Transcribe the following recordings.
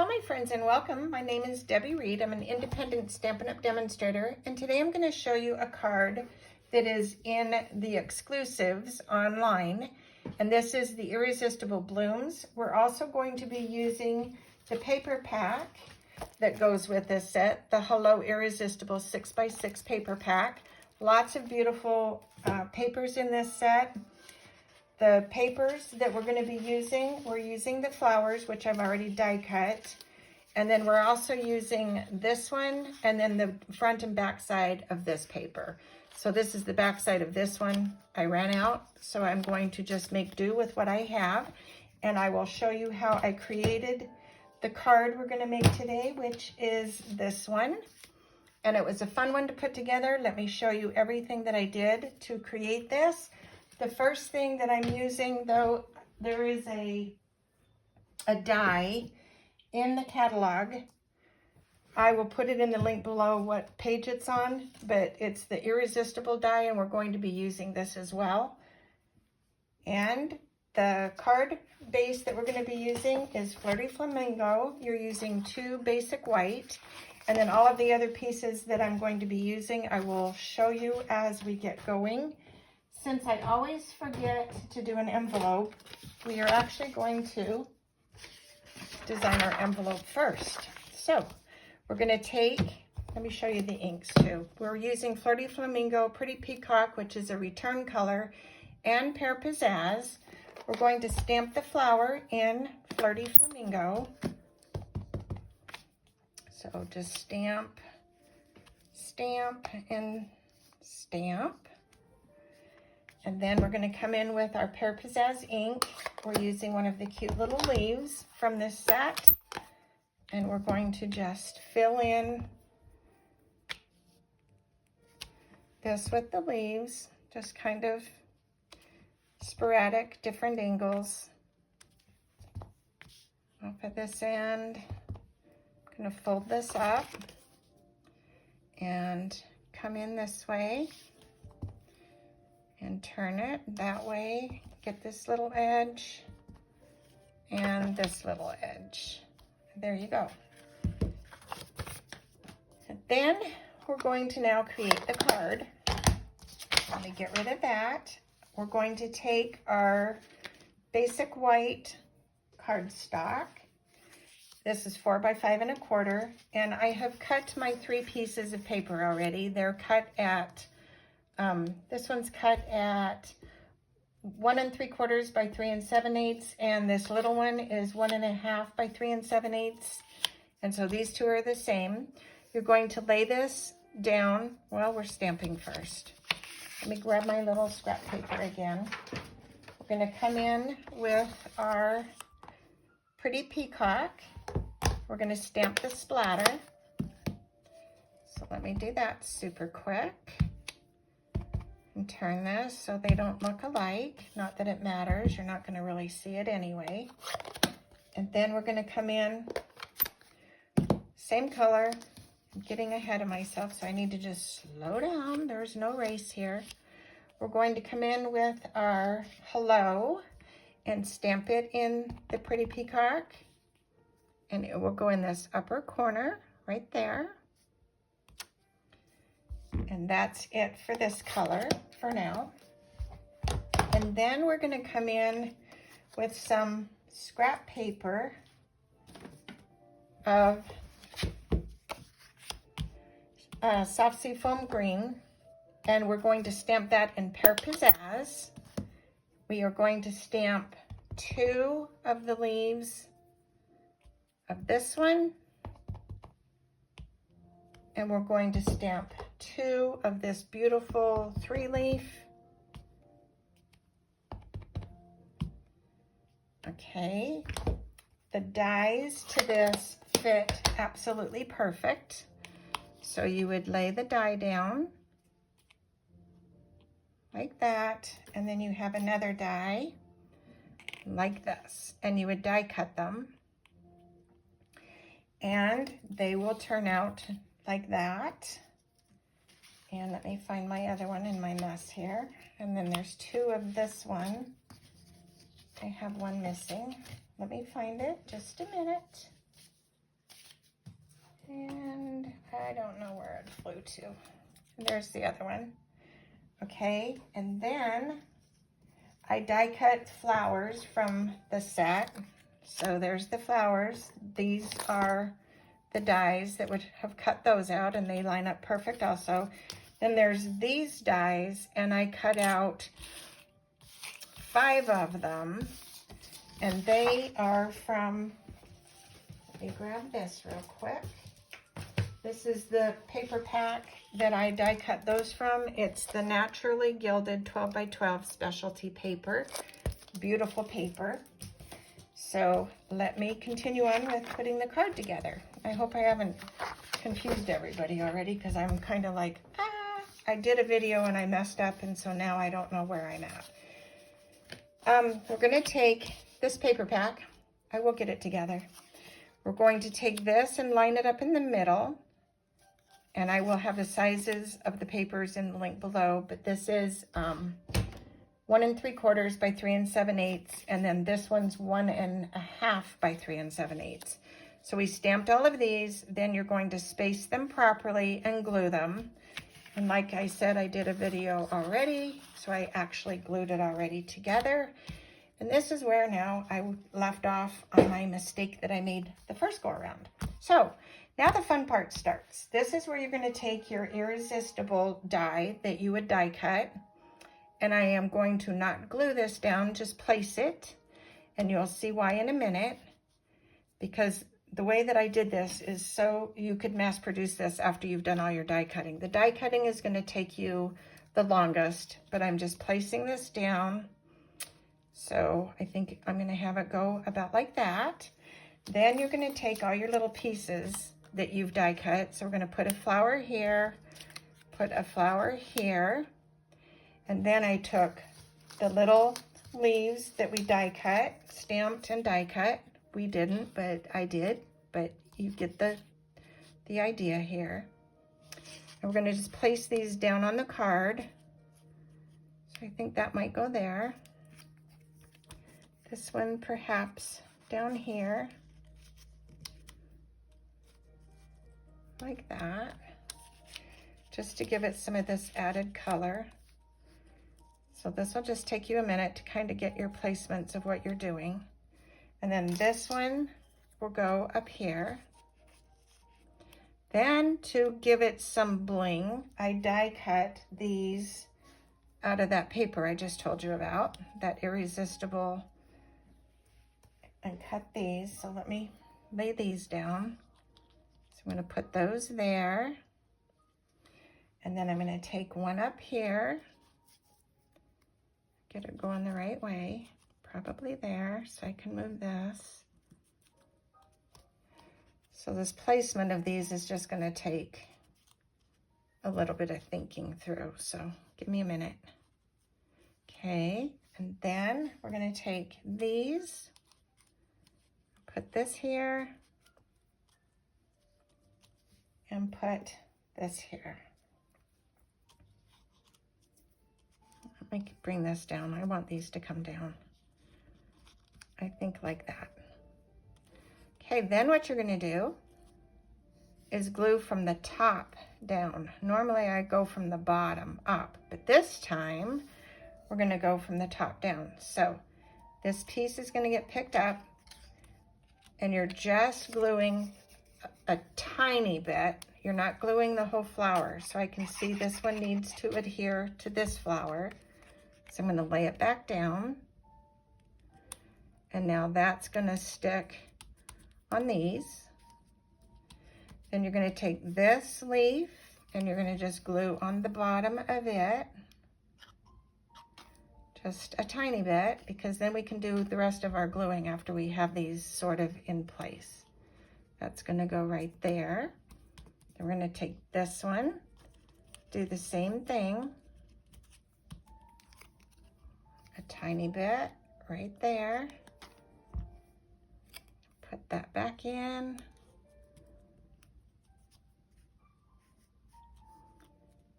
Hello my friends and welcome. My name is Debbie Reed. I'm an independent Stampin' Up! Demonstrator, and today I'm going to show you a card that is in the exclusives online, and this is the Irresistible Blooms. We're also going to be using the paper pack that goes with this set, the Hello Irresistible 6x6 paper pack. Lots of beautiful papers in this set. The papers that we're going to be using, we're using the flowers, which I've already die cut. And then we're also using this one and then the front and back side of this paper. So this is the back side of this one. I ran out, so I'm going to just make do with what I have. And I will show you how I created the card we're going to make today, which is this one. And it was a fun one to put together. Let me show you everything that I did to create this. The first thing that I'm using, though, there is a die in the catalog. I will put it in the link below what page it's on, but it's the Irresistible die, and we're going to be using this as well. And the card base that we're going to be using is Flirty Flamingo. You're using 2 basic white, and then all of the other pieces that I'm going to be using, I will show you as we get going. Since I always forget to do an envelope, we are actually going to design our envelope first. So we're going to take, let me show you the inks too. We're using Flirty Flamingo, Pretty Peacock, which is a return color, and Pear Pizzazz. We're going to stamp the flower in Flirty Flamingo. So just stamp, stamp, and stamp. And then we're going to come in with our Pear Pizzazz ink. We're using one of the cute little leaves from this set. And we're going to just fill in this with the leaves, just kind of sporadic, different angles. Off at this end, I'm going to fold this up and come in this way. And turn it that way, get this little edge and this little edge. There you go. And then we're going to now create the card. Let me get rid of that. We're going to take our basic white cardstock. This is 4 by 5 1/4, and I have cut my 3 pieces of paper already. They're cut at this one's cut at 1 3/4 by 3 7/8, and this little one is 1 1/2 by 3 7/8. And so these two are the same. You're going to lay this down. Well, we're stamping first. Let me grab my little scrap paper again. We're going to come in with our Pretty Peacock. We're going to stamp the splatter. So let me do that super quick. And turn this so they don't look alike. Not that it matters, you're not going to really see it anyway. And then we're going to come in, same color. I'm getting ahead of myself, so I need to just slow down. There's no race here. We're going to come in with our Hello and stamp it in the Pretty Peacock. And it will go in this upper corner right there. And that's it for this color for now. And then we're going to come in with some scrap paper of soft seafoam green. And we're going to stamp that in Pear Pizzazz. We are going to stamp 2 of the leaves of this one. And we're going to stamp 2 of this beautiful 3-leaf. Okay, the dies to this fit absolutely perfect. So you would lay the die down like that, and then you have another die like this, and you would die cut them. And they will turn out like that. And let me find my other one in my mess here. And then there's 2 of this one. I have one missing. Let me find it, just a minute. I don't know where it flew to. And there's the other one. Okay, and then I die cut flowers from the set. So there's the flowers. These are the dies that would have cut those out, and they line up perfect also. Then there's these dies, and I cut out 5 of them, and they are from, let me grab this real quick. This is the paper pack that I die cut those from. It's the Naturally Gilded 12 by 12 specialty paper. Beautiful paper. So let me continue on with putting the card together. I hope I haven't confused everybody already, because I'm kind of like, I did a video and I messed up, and so now I don't know where I'm at. We're going to take this paper pack. I will get it together. We're going to take this and line it up in the middle. And I will have the sizes of the papers in the link below, but this is 1 3/4 by 3 7/8, and then this one's 1 1/2 by 3 7/8. So we stamped all of these, then you're going to space them properly and glue them. And like I said, I did a video already, so I actually glued it already together. And this is where now I left off on my mistake that I made the first go around. So now the fun part starts. This is where you're going to take your Irresistible die that you would die cut. And I am going to not glue this down, just place it. And you'll see why in a minute. Because the way that I did this is so you could mass produce this after you've done all your die cutting. The die cutting is going to take you the longest, but I'm just placing this down. So I think I'm going to have it go about like that. Then you're going to take all your little pieces that you've die cut. So we're going to put a flower here, put a flower here, and then I took the little leaves that we die cut, stamped and die cut. We didn't, but I did, but you get the idea here. And we're going to just place these down on the card. So I think that might go there. This one perhaps down here. Like that, just to give it some of this added color. So this will just take you a minute to kind of get your placements of what you're doing. And then this one will go up here. Then to give it some bling, I die cut these out of that paper I just told you about, that Irresistible, and cut these. So let me lay these down. I'm going to put those there, and then I'm going to take one up here, get it going the right way, probably there, so I can move this. So this placement of these is just going to take a little bit of thinking through, so give me a minute. Okay, and then we're going to take these, put this here, and put this here. Let me bring this down. I want these to come down. I think like that. Okay, then what you're going to do is glue from the top down. Normally I go from the bottom up, but this time we're going to go from the top down. So this piece is going to get picked up, and you're just gluing a tiny bit. You're not gluing the whole flower. So I can see this one needs to adhere to this flower. So I'm going to lay it back down. And now that's going to stick on these. Then you're going to take this leaf and you're going to just glue on the bottom of it. Just a tiny bit, because then we can do the rest of our gluing after we have these sort of in place. That's going to go right there. Then we're going to take this one, do the same thing, a tiny bit right there, put that back in,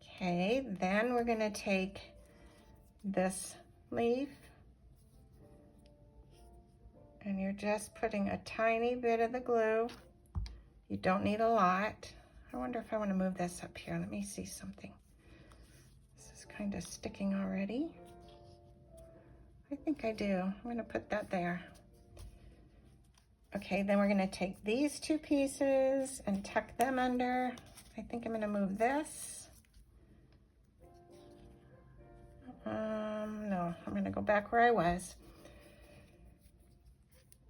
okay, then we're going to take this leaf, and you're just putting a tiny bit of the glue. You don't need a lot. I wonder if I want to move this up here. Let me see something. This is kind of sticking already. I think I do. I'm going to put that there. Okay, then we're going to take these two pieces and tuck them under. I think I'm going to move this. No, I'm going to go back where I was.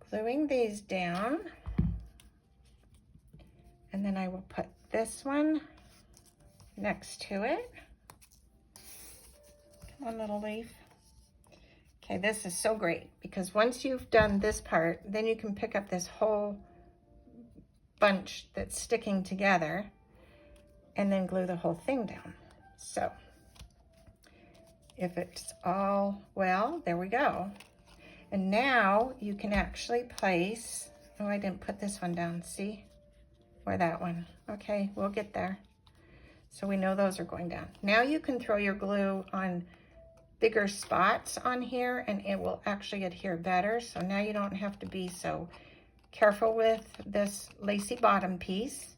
Gluing these down. And then I will put this one next to it. Come on, little leaf. Okay, this is so great because once you've done this part, then you can pick up this whole bunch that's sticking together and then glue the whole thing down. So if it's all well, there we go. And now you can actually place, oh, I didn't put this one down, see? Or that one. Okay, we'll get there. So we know those are going down. Now you can throw your glue on bigger spots on here and it will actually adhere better. So now you don't have to be so careful with this lacy bottom piece.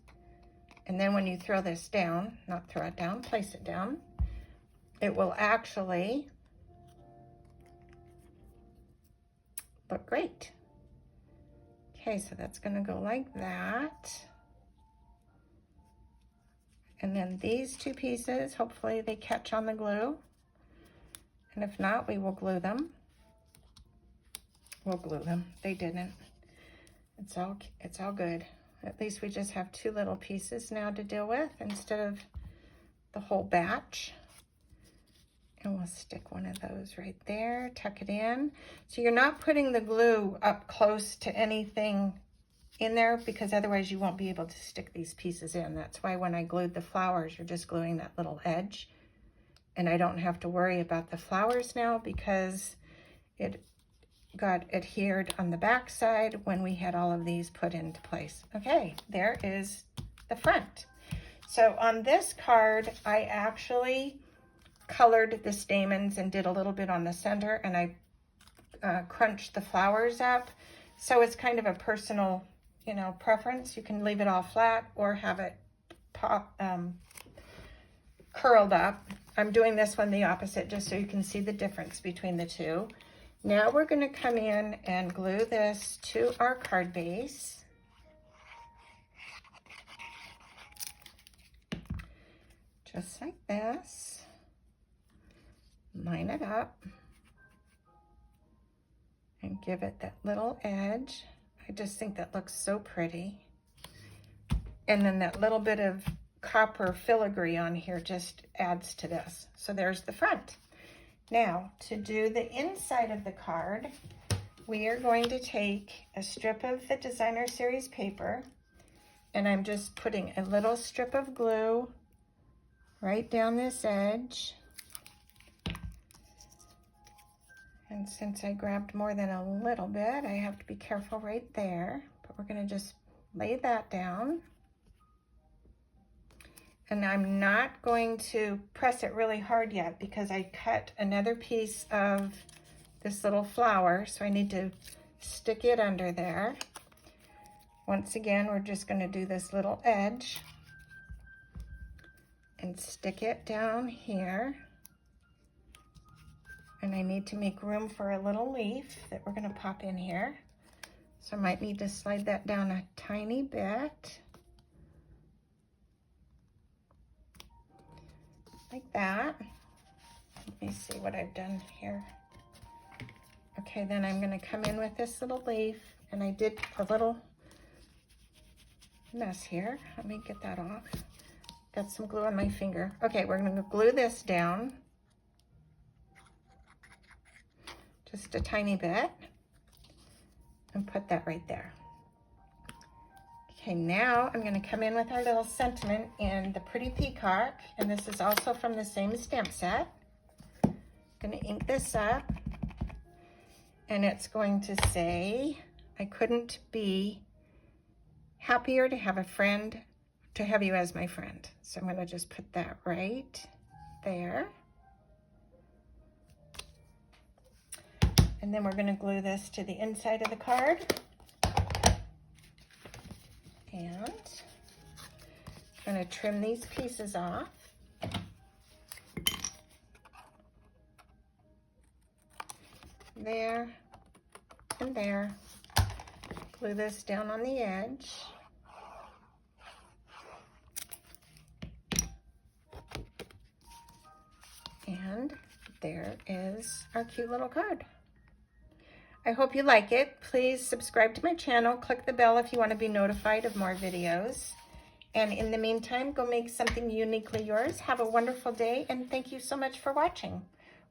And then when you throw this down, not throw it down, place it down, it will actually look great. Okay, so that's gonna go like that. And then these two pieces, hopefully they catch on the glue. And if not, we will glue them. We'll glue them. They didn't. It's all good. At least we just have two little pieces now to deal with instead of the whole batch. And we'll stick one of those right there, tuck it in. So you're not putting the glue up close to anything in there because otherwise you won't be able to stick these pieces in. That's why when I glued the flowers, you're just gluing that little edge. And I don't have to worry about the flowers now because it got adhered on the back side when we had all of these put into place. Okay, there is the front. So on this card, I actually colored the stamens and did a little bit on the center, and I crunched the flowers up. So it's kind of a personal, you know, preference. You can leave it all flat or have it curled up. I'm doing this one the opposite just so you can see the difference between the two. Now we're going to come in and glue this to our card base. Just like this. Line it up and give it that little edge. I just think that looks so pretty. And then that little bit of copper filigree on here just adds to this. So there's the front. Now, to do the inside of the card, we are going to take a strip of the Designer Series paper, and I'm just putting a little strip of glue right down this edge. And since I grabbed more than a little bit, I have to be careful right there. But we're going to just lay that down. And I'm not going to press it really hard yet because I cut another piece of this little flower. So I need to stick it under there. Once again, we're just going to do this little edge and stick it down here. And I need to make room for a little leaf that we're going to pop in here. So I might need to slide that down a tiny bit. Like that. Let me see what I've done here. Okay, then I'm going to come in with this little leaf, and I did a little mess here. Let me get that off. Got some glue on my finger. Okay, we're going to glue this down just a tiny bit and put that right there. Okay, now I'm going to come in with our little sentiment in the Pretty Peacock, and this is also from the same stamp set. I'm going to ink this up, and it's going to say, I couldn't be happier to have a friend, to have you as my friend. So I'm going to just put that right there. And then we're going to glue this to the inside of the card. And I'm going to trim these pieces off. There and there. Glue this down on the edge. And there is our cute little card. I hope you like it. Please subscribe to my channel. Click the bell if you want to be notified of more videos. And in the meantime, go make something uniquely yours. Have a wonderful day, and thank you so much for watching.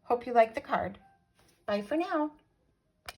Hope you like the card. Bye for now.